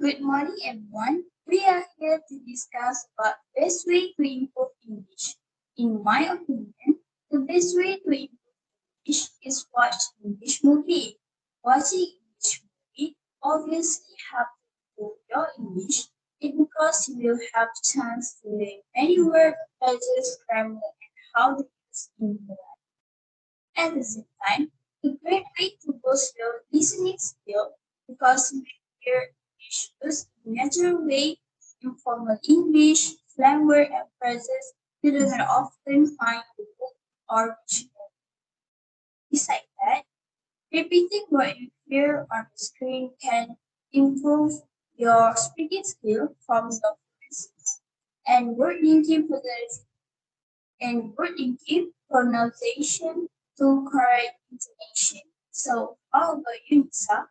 Good morning, everyone. We are here to discuss about the best way to improve English. In my opinion, the best way to improve English is watch English movie. Watching English movie obviously helps improve your English because you will have chance to learn many words, phrases, grammar, and how to use in your life. At the same time, a great way to boost your listening skill because you hear English used in natural way, informal English, slang word and phrases you do not often find in book or dictionary. Besides that, repeating what you hear on the screen can improve your speaking skill from your fluency and word linking pronunciation to correct intonation. So, how about you, Nisa?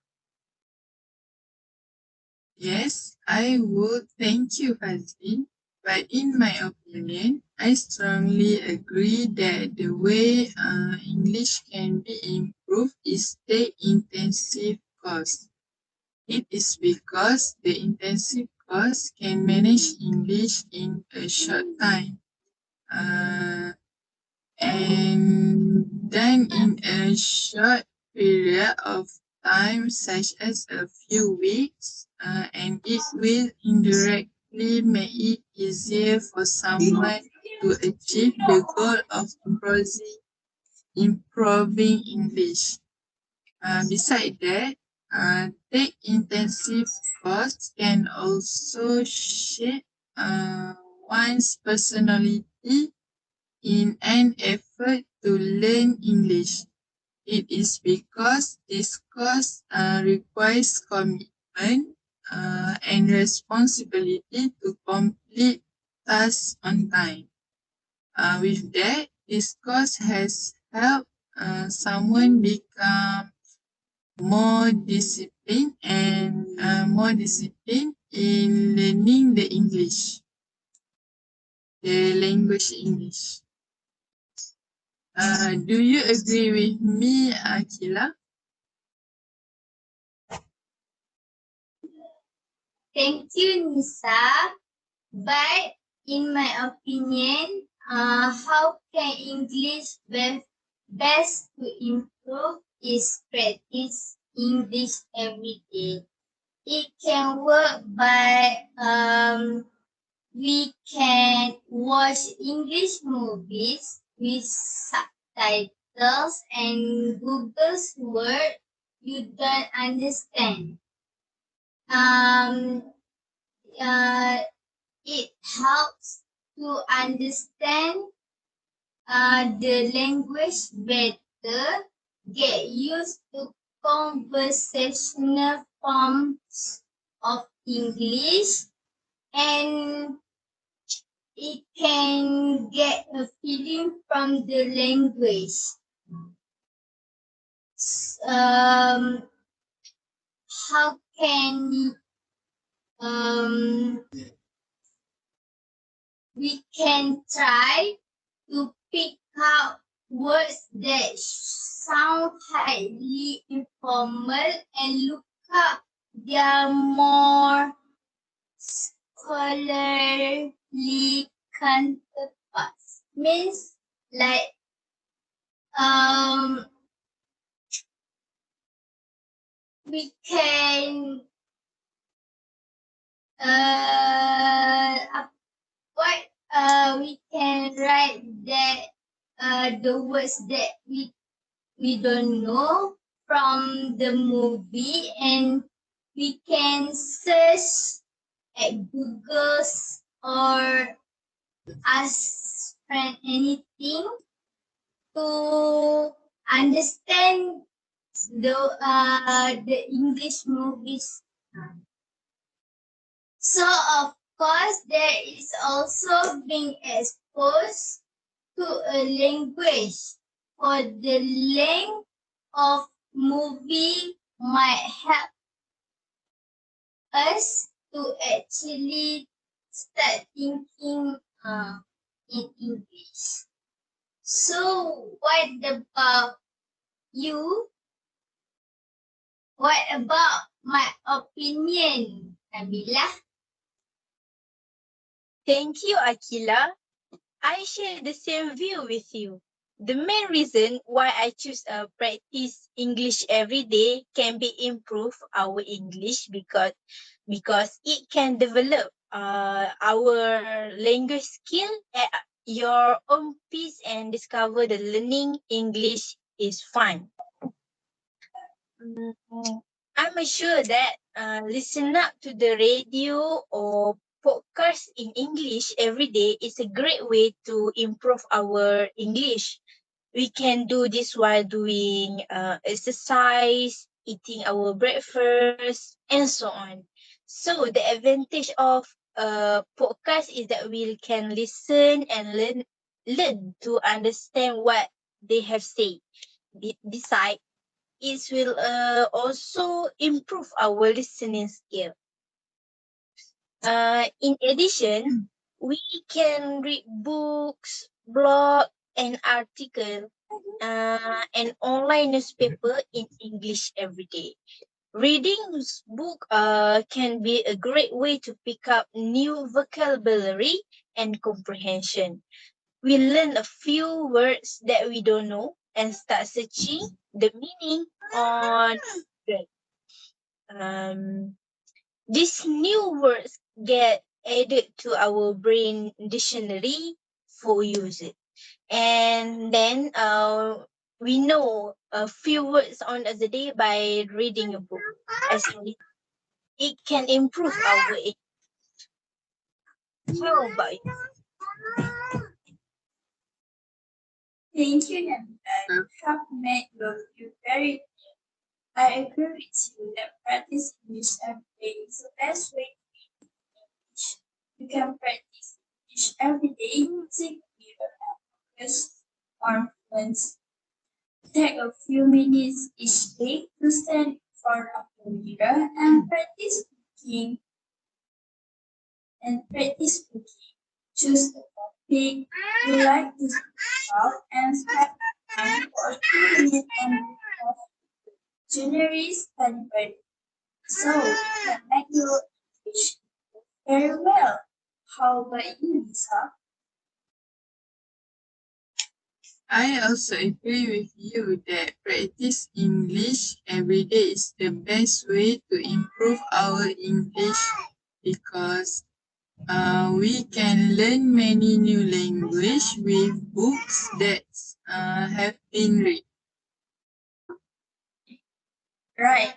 Yes, I would. Thank you, Fazli. But in my opinion, I strongly agree that the way English can be improved is the intensive course. It is because the intensive course can manage English in a short time. Uh, and then in a short period of time, such as a few weeks, and it will indirectly make it easier for someone to achieve the goal of improving English. Besides that, the intensive course can also shape one's personality in an effort to learn English. It is because this course requires commitment and responsibility to complete tasks on time. With that, this course has helped someone become more disciplined in learning the English, the language English. Do you agree with me, Akila? Thank you, Nisa. But in my opinion, how can English best to improve is practice English every day. It can work by we can watch English movies with subtitles and Google's word you don't understand. Um, it helps to understand the language better, get used to conversational forms of English, and it can get a feeling from the language. How can we can try to pick out words that sound highly informal and look up their more scholarly counterparts. Means like we can we can write that the words that we don't know from the movie, and we can search at Google's or ask friend anything to understand the English movies. So of course there is also being exposed to a language, for the length of movie might help us to actually start thinking in English. So what about you? What about my opinion? Nabila. Thank you, Akila. I share the same view with you. The main reason why I choose practice English every day can be improve our English because it can develop our language skill at your own pace and discover the learning English is fun. I'm sure that listen up to the radio or podcast in English every day is a great way to improve our English. We can do this while doing exercise, eating our breakfast, and so on. So the advantage of podcast is that we can listen and learn to understand what they have said. Besides, it will also improve our listening skill. In addition, we can read books, blog, and article, and online newspaper in English every day. Reading book can be a great way to pick up new vocabulary and comprehension. We learn a few words that we don't know and start searching the meaning on Google. These new words get added to our brain dictionary for use. And then we know a few words on as a day by reading a book. As it can improve our English. How about you? Thank you, Nabila. You have made your view very clear. I agree with you that practice English every day is the best way to learn English. You can practice English every day using mirror and focus on fluency. Take a few minutes each day to stand in front of the mirror and practice speaking. Choose the topic you like to speak about and spend time for a few minutes on the January study. So you can make your English very well. How about you, Lisa? I also agree with you that practice English every day is the best way to improve our English because we can learn many new language with books that have been read. Right.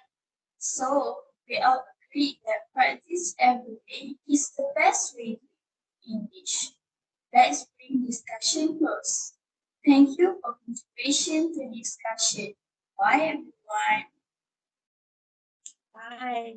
So we all agree that practice every day is the best way to learn English. Let's bring discussion close. Thank you for participation to discussion. Bye everyone. Bye.